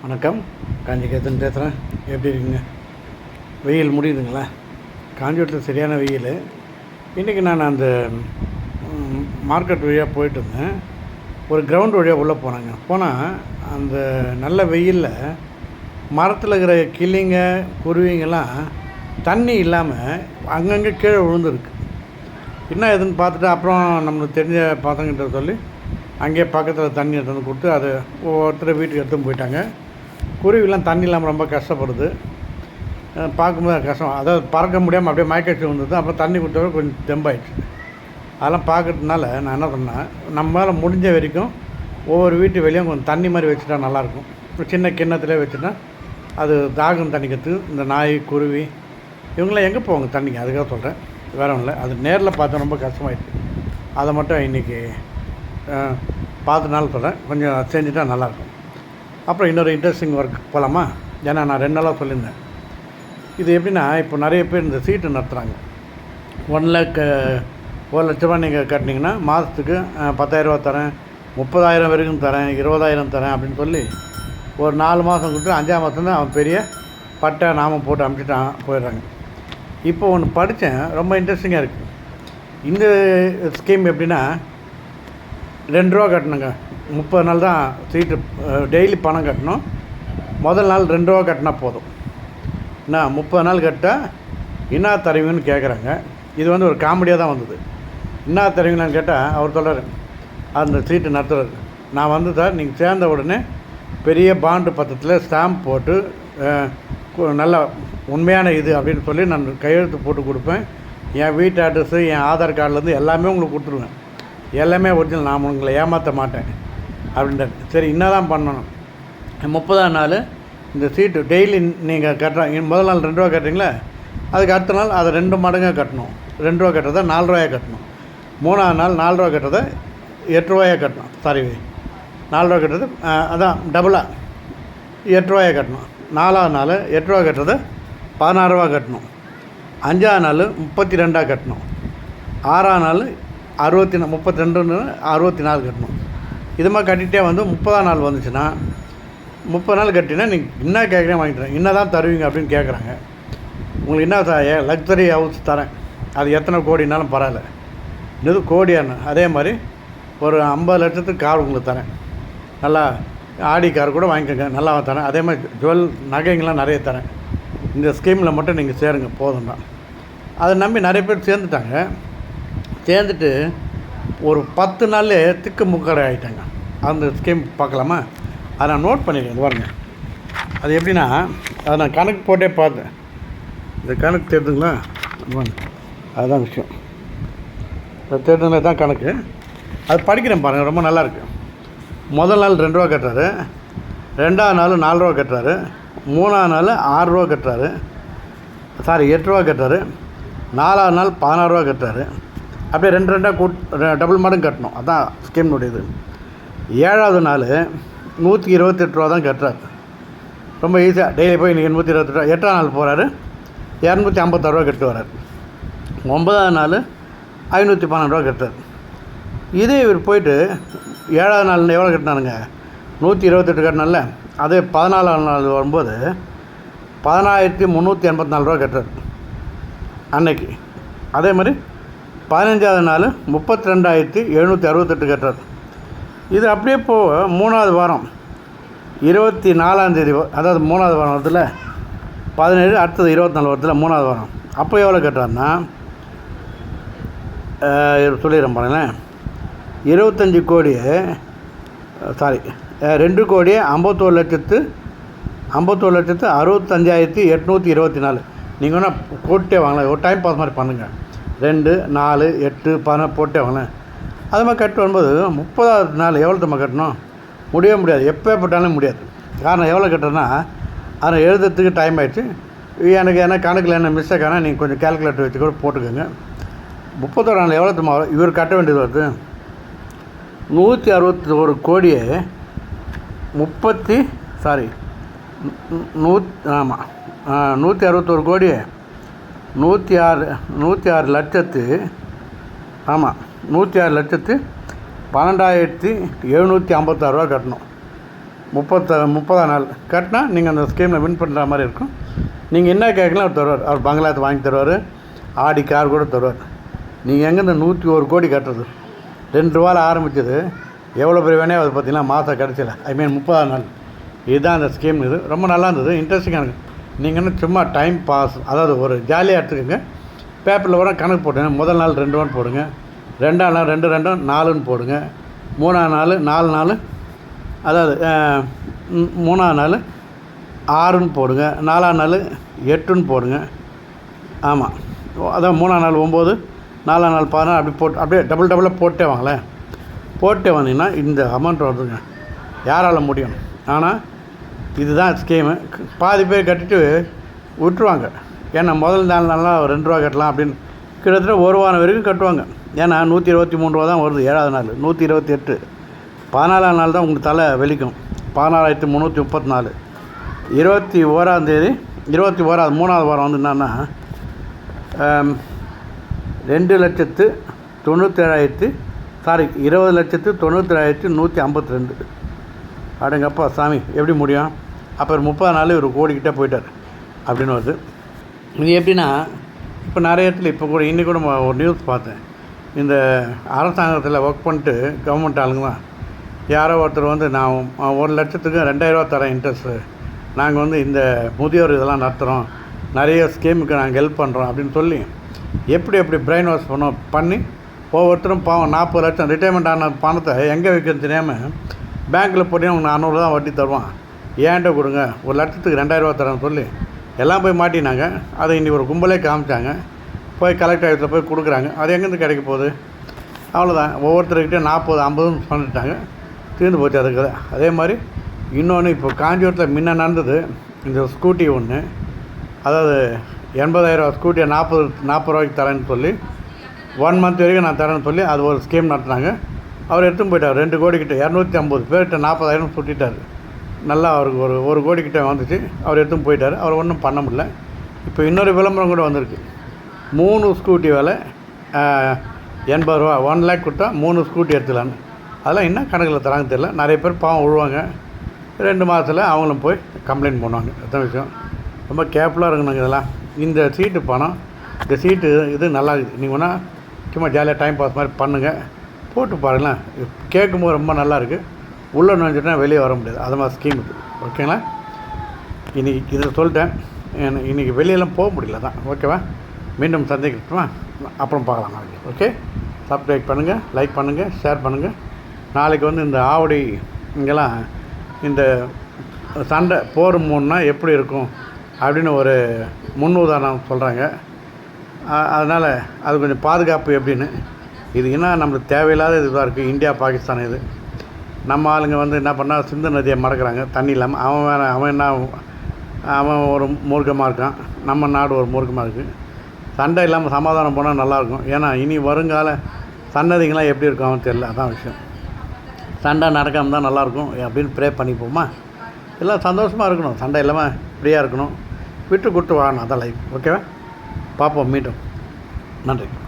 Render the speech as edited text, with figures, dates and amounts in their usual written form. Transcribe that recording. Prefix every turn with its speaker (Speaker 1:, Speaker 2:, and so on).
Speaker 1: வணக்கம். காஞ்சிகேத்தன் பேசுகிறேன். எப்படி இருக்குங்க? வெயில் முடியுதுங்களா? காஞ்சிபுரத்தில் சரியான வெயில். இன்றைக்கி நான் அந்த மார்க்கெட் வழியாக போயிட்டு இருந்தேன். ஒரு கிரவுண்ட் வழியாக உள்ளே போனால் அந்த நல்ல வெயிலில் மரத்தில் இருக்கிற கிளிங்க குருவிங்கெல்லாம் தண்ணி இல்லாமல் அங்கங்கே கீழே விழுந்துருக்கு. என்ன எதுன்னு பார்த்துட்டு அப்புறம் நம்மளுக்கு தெரிஞ்ச பசங்கிட்ட சொல்லி அங்கேயே பக்கத்தில் தண்ணி எடுத்து வந்து கொடுத்து அதை ஒவ்வொருத்தர் வீட்டுக்கு எடுத்துன்னு போயிட்டாங்க. குருவிலாம் தண்ணி இல்லாமல் ரொம்ப கஷ்டப்படுது. பார்க்கும்போது கஷ்டம், அதாவது பறக்க முடியாமல் அப்படியே மயக்கடிச்சு வந்தது. அப்புறம் தண்ணி கொடுத்தவரை கொஞ்சம் தெம்பாயிடுச்சு. அதெல்லாம் பார்க்கறதுனால நான் என்ன பண்ணேன், நம்மளால் முடிஞ்ச வரைக்கும் ஒவ்வொரு வீட்டு வெளியும் கொஞ்சம் தண்ணி மாதிரி வச்சுட்டா நல்லாயிருக்கும். சின்ன கிண்ணத்துலேயே வச்சுட்டா அது தாகம் தண்ணிக்கிறது. இந்த நாய் குருவி இவங்களாம் எங்கே போவாங்க தண்ணிக்கு, அதுக்காக சொல்கிறேன், வேற ஒன்றும் இல்லை. அது நேரில் பார்த்தா ரொம்ப கஷ்டமாயிடுச்சு. அதை மட்டும் இன்றைக்கி பார்த்தனால சொல்கிறேன், கொஞ்சம் செஞ்சுட்டா நல்லாயிருக்கும். அப்புறம் இன்னொரு இன்ட்ரெஸ்டிங் ஒர்க் போகலாமா? ஏன்னா நான் 2 நாளாக சொல்லியிருந்தேன். இது எப்படின்னா, இப்போ நிறைய பேர் இந்த சீட்டு நடத்துகிறாங்க. 1,00,000 நீங்கள் கட்டினீங்கன்னா மாதத்துக்கு 10,000 தரேன், 30,000 வரைக்கும் தரேன், 20,000 தரேன் அப்படின்னு சொல்லி ஒரு 4 மாதம் கொடுத்து 5ஆம் மாதம் தான் அவன் பெரிய பட்டை நாமம் போட்டு அமுச்சிட்டான் போயிடுறாங்க. இப்போ ஒன்று படித்தேன், ரொம்ப இன்ட்ரெஸ்டிங்காக இருக்குது. இந்த ஸ்கீம் எப்படின்னா, 2 ரூபா கட்டணுங்க. 30 நாள் தான் சீட்டு, டெய்லி பணம் கட்டணும். முதல் நாள் 2 ரூபா கட்டினா போதும். என்ன 30 நாள் கட்டால் என்ன தருவீங்கன்னு கேட்குறாங்க. இது வந்து ஒரு காமெடியாக தான் வந்தது. என்ன தருவீங்களான்னு கேட்டால் அவர் சொல்கிறார், அந்த சீட்டு நடத்துகிறார், நான் வந்து சார் நீங்கள் சேர்ந்த உடனே பெரிய பாண்டு பத்திரத்தில் ஸ்டாம்ப் போட்டு நல்ல உண்மையான இது அப்படின்னு சொல்லி நான் கையெழுத்து போட்டு கொடுப்பேன். என் வீட்டு அட்ரஸ்ஸு, என் ஆதார் கார்டுலேருந்து எல்லாமே உங்களுக்கு கொடுத்துருவேன். எல்லாமே ஒரிஜினல், நான் உங்களை ஏமாற்ற மாட்டேன் அப்படின்றார். சரி, என்ன தான் பண்ணணும்? 30ஆம் நாள் இந்த சீட்டு டெய்லி நீங்கள் கட்டுற முதல் நாள் 2 ரூபா கட்டுறீங்களா, அதுக்கு அடுத்த நாள் அதை 2 மடங்காக கட்டணும். 2 ரூபா கட்டுறதை 4 ரூபாயாக கட்டணும். 3ஆம் நாள் 4 ரூபா கட்டுறதை 8 ரூபாயாக கட்டணும். சாரி, 4 ரூபா கட்டுறது அதான் டபுளாக 8 ரூபாயாக கட்டணும். 4ஆம் நாள் 8 ரூபா கட்டுறதை 16 ரூபா கட்டணும். 5ஆம் நாள் 32 கட்டணும். 6ஆம் நாள் 32 64 கட்டணும். இது மாதிரி கட்டிகிட்டே வந்து 30ஆம் நாள் வந்துச்சுன்னா 30 நாள் கட்டினா நீங்கள் என்ன கேட்குறேன் வாங்கிட்டுறேன், என்ன தான் தருவீங்க அப்படின்னு கேட்குறாங்க. உங்களுக்கு என்ன லக்ஸரி ஹவுஸ் தரேன், அது எத்தனை கோடினாலும் பரவாயில்ல, இது கோடியான அதே மாதிரி ஒரு 50 லட்சத்துக்கு கார் உங்களுக்கு தரேன், நல்லா ஆடி கார் கூட வாங்கிக்கோங்க, நல்லா தரேன். அதே மாதிரி ஜுவல் நகைங்களாம் நிறைய தரேன். இந்த ஸ்கீமில் மட்டும் நீங்கள் சேருங்க போதும் தான். அதை நம்பி நிறைய பேர் சேர்ந்துட்டாங்க. சேர்ந்துட்டு ஒரு 10 நாள்லே திக்கு முக்கடை ஆகிட்டாங்க. அந்த ஸ்கீம் பார்க்கலாமா? அதை நான் நோட் பண்ணியிருக்கேன் பாருங்க. அது எப்படின்னா, அதை நான் கணக்கு போட்டே பார்த்தேன். இந்த கணக்கு தெரியுதுங்களா? அதுதான் விஷயம். தெரிஞ்சதுல தான் கணக்கு. அது படிக்கிறேன் பாருங்கள், ரொம்ப நல்லாயிருக்கு. முதல் நாள் 2 ரூபா கட்டுறாரு, 2ஆம் நாள் 4 ரூபா கட்டுறாரு, 3ஆம் நாள் 6 ரூபா கட்டுறாரு, சாரி 8 ரூபா கட்டுறாரு, 4ஆம் நாள் 16 ரூபா கட்டுறாரு. அப்படியே 2 டபுள் மடங்கு கட்டணும். அதுதான் ஸ்கீம்னுடைய இது. 7ஆவது நாள் 128 ரூபா தான் கட்டுறாரு. ரொம்ப ஈஸியாக டெய்லி போய் இன்றைக்கி 128 ரூபா. 8ஆம் நாள் போகிறாரு, 256 ரூபா கட்டு வர்றாரு. 9ஆவது நாள் 512 ரூபா கட்டுறாரு. இதே இவர் போயிட்டு 7ஆவது நாள் எவ்வளோ கட்டினாருங்க, 128 கட்டினால, அதே 14ஆம் நாள் வரும்போது 10,384 ரூபா கட்டுறாரு அன்னைக்கு. அதே மாதிரி 15ஆவது நாள் 32,768 கட்டுறாரு. இது அப்படியே போக 3ஆவது வாரம் 24ஆம் தேதி, அதாவது 3ஆவது வாரம் வருதுல 17, அடுத்தது 24 வருதுல 3ஆவது வாரம், அப்போ எவ்வளோ கட்டுறாருன்னா சொல்லிடுறேன் பாருங்களேன், 25 கோடியே சாரி 2,51,65,824. நீங்கள் வேணால் போட்டே வாங்கலாம், ஒரு டைம் பாஸ் மாதிரி பண்ணுங்கள். 2, 4, 8, 10 போட்டே வாங்கலாம். அது மாதிரி கட்டு வரும்போது 30ஆவது நாள் எவ்வளோ தம்மா கட்டணும்? முடியவே முடியாது, எப்போ போட்டாலும் முடியாது. காரணம் எவ்வளோ கட்டுறதுனா, அதை எழுதுறதுக்கு டைம் ஆகிடுச்சு. எனக்கு ஏன்னா கணக்கில் என்ன மிஸ்டேக் ஆனால் நீங்கள் கொஞ்சம் கேல்குலேட்டர் வச்சு கூட போட்டுக்கோங்க. 31ஆம் நாள் எவ்வளோ தம்மா இவர் கட்ட வேண்டியது வருது? 161 கோடியே 161 கோடியே 106 லட்சத்து 106,12,756 ரூபா கட்டணும். 30ஆம் நாள் கட்டினா நீங்கள் அந்த ஸ்கீமில் வின் பண்ணுற மாதிரி இருக்கும். நீங்கள் என்ன கேட்கலாம் அவர் தருவார். அவர் பங்களாத்தை வாங்கி தருவார், ஆடி கார் கூட தருவார். நீங்கள் எங்கேருந்து 101 கோடி கட்டுறது? 2 ரூபாயில் ஆரம்பித்தது எவ்வளோ பெரிய வேணே அது பார்த்தீங்கன்னா மாதம் கிடச்சில. ஐ மீன் 30ஆம் நாள். இதுதான் அந்த ஸ்கீம். இது ரொம்ப நல்லா இருந்தது, இன்ட்ரெஸ்டிங்காக இருக்குது. நீங்கள் இன்னும் சும்மா டைம் பாஸ், அதாவது ஒரு ஜாலியாக எடுத்துக்கோங்க. பேப்பரில் வர கணக்கு போட்டுங்க. முதல் நாள் 2 ரூபான்னு போடுங்க, 2ஆம் நாள் 2 2 4ன்னு போடுங்க, 3ஆம் நாள் 4 4, அதாவது 3ஆம் நாள் 6ன்னு போடுங்க, 4ஆம் நாள் 8ன்னு போடுங்க. ஆமாம், அதான் 3ஆம் நாள் 9, 4ஆம் நாள் 14, அப்படி போட்டு அப்படியே டபுளாக போட்டே வாங்களேன். போட்டே வந்தீங்கன்னா இந்த அமௌண்ட் வருதுங்க. யாரால் முடியும்? ஆனால் இதுதான் ஸ்கீமு. பாதி பேர் கட்டிட்டு விட்டுருவாங்க. ஏன்னா முதல் நாள் நல்லா 2 ரூபா கட்டலாம் அப்படின்னு கிட்டத்தட்ட 1 வாரம் வரைக்கும் கட்டுவாங்க. ஏன்னா 123 ரூபா தான் வருது 7ஆவது நாள். 128 14ஆம் நாள் தான் உங்களுக்கு தலை வெளிக்கும். 16,334. 21ஆம் தேதி 21ஆவது 3ஆவது வாரம் வந்து என்னன்னா 20,97,152. அடங்கப்பா சாமி, எப்படி முடியும்? அப்புறம் 30 நாள் ஒரு கோடிக்கிட்டே போயிட்டார் அப்படின்னு வருது. இது எப்படின்னா, இப்போ நிறைய இடத்துல இப்போ கூட இன்றைக்கி கூட ஒரு நியூஸ் பார்த்தேன். இந்த அரசாங்கத்தில் ஒர்க் பண்ணிட்டு கவர்மெண்ட் ஆளுங்க தான் யாரோ ஒருத்தர் வந்து நான் 1,00,000க்கு 2,000 ரூபா தரேன் இன்ட்ரெஸ்ட்டு, நாங்கள் வந்து இந்த முதியோர் இதெல்லாம் நடத்துகிறோம், நிறைய ஸ்கீமுக்கு நாங்கள் ஹெல்ப் பண்ணுறோம் அப்படின்னு சொல்லி எப்படி பிரெயின் வாஷ் பண்ணி ஒவ்வொருத்தரும் பாவம் 40 லட்சம் ரிட்டைர்மெண்ட் ஆன பணத்தை எங்கே வைக்கிறது தெரியாமல் பேங்க்கில் போட்டிங்கன்னா உங்களுக்கு 400 தான் வட்டி தருவான், ஏன்ட்ட கொடுங்க, 1,00,000க்கு 2,000 ரூபா தரேன்னு சொல்லி எல்லாம் போய் மாட்டினாங்க. அதை இன்றைக்கி ஒரு கும்பலே காமிச்சாங்க. போய் கலெக்டர் ஆஃபீஸில் போய் கொடுக்குறாங்க. அது எங்கேருந்து கிடைக்க போகுது? அவ்வளோதான். ஒவ்வொருத்தருக்கிட்டே 40 50ன்னு பண்ணிட்டாங்க, தீர்ந்து போச்சு அதுக்கு. அதே மாதிரி இன்னொன்று இப்போ காஞ்சிபுரத்தில் முன்ன நடந்தது. இந்த ஸ்கூட்டி ஒன்று, அதாவது 80,000 ரூபா ஸ்கூட்டியை 40 ரூபாய்க்கு தரேன்னு சொல்லி 1 மந்த் வரைக்கும் நான் தரேன்னு சொல்லி அது ஒரு ஸ்கீம் நடத்துனாங்க. அவர் எடுத்துன்னு போயிட்டார். 2 கோடிக்கிட்ட 250 பேர்கிட்ட 40,000 சுட்டிட்டார். நல்லா அவருக்கு ஒரு கோடிக்கிட்ட வந்துச்சு. அவர் எடுத்துன்னு போயிட்டார். அவர் ஒன்றும் பண்ண முடியல. இப்போ இன்னொரு விளம்பரம் கூட வந்திருக்கு. 3 ஸ்கூட்டி விலை 80 ரூபா, 1 லேக் கொடுத்தா 3 ஸ்கூட்டி எடுத்துக்கலான்னு. அதெல்லாம் என்ன கணக்கில் தராங்க தெரியல. நிறைய பேர் பாவம் விழுவாங்க. 2 மாதத்தில் அவங்களும் போய் கம்ப்ளைண்ட் பண்ணுவாங்க. அதான் விஷயம். ரொம்ப கேர்ஃபுல்லாக இருக்கணுங்க இதெல்லாம். இந்த சீட்டு பணம், இந்த சீட்டு இது நல்லா இருக்குது. நீங்கள் வேணால் சும்மா ஜாலியாக டைம் பாஸ் மாதிரி பண்ணுங்கள், போட்டு பாருங்களேன். கேட்கும்போது ரொம்ப நல்லா இருக்குது. உள்ளே நுழைஞ்சிட்டா வெளியே வர முடியாது. அது மாதிரி ஸ்கீம் இருக்குது. ஓகேங்களா? இன்றைக்கி இதில் சொல்லிட்டேன். இன்றைக்கி வெளியெல்லாம் போக முடியல தான். ஓகேவா? மீண்டும் சந்திக்கட்டுமா? அப்புறம் பார்க்கலாம் நாளைக்கு. ஓகே, சப்ஸ்கிரைப் பண்ணுங்கள், லைக் பண்ணுங்கள், ஷேர் பண்ணுங்கள். நாளைக்கு வந்து இந்த ஆவடி இங்கெல்லாம் இந்த சண்டை போர் மூணுனா எப்படி இருக்கும் அப்படின்னு ஒரு முன் உதாரணம் சொல்கிறாங்க. அதனால் அது கொஞ்சம் பாதுகாப்பு எப்படின்னு. இது என்ன நம்மளுக்கு தேவையில்லாத இதுவாக இருக்குது. இந்தியா பாகிஸ்தான் இது. நம்ம ஆளுங்க வந்து என்ன பண்ணால் சிந்து நதியை மறக்கிறாங்க தண்ணி இல்லாமல். அவன் ஒரு மூர்க்கமாக இருக்கான், நம்ம நாடு ஒரு மூர்க்கமாக இருக்குது. சண்டை இல்லாமல் சமாதானம் போனால் நல்லாயிருக்கும். ஏன்னா இனி வருங்கால சன்னதிங்களாம் எப்படி இருக்கும் அவன் தெரியல. அதான் விஷயம். சண்டை நடக்காமல் தான் நல்லாயிருக்கும் அப்படின்னு ப்ரே பண்ணிப்போமா. எல்லாம் சந்தோஷமாக இருக்கணும், சண்டை இல்லாமல் ஃப்ரீயாக இருக்கணும், விட்டு கொடுத்து வாழணும். அதான் லைஃப். ஓகேவா? பார்ப்போம் மீண்டும். நன்றி.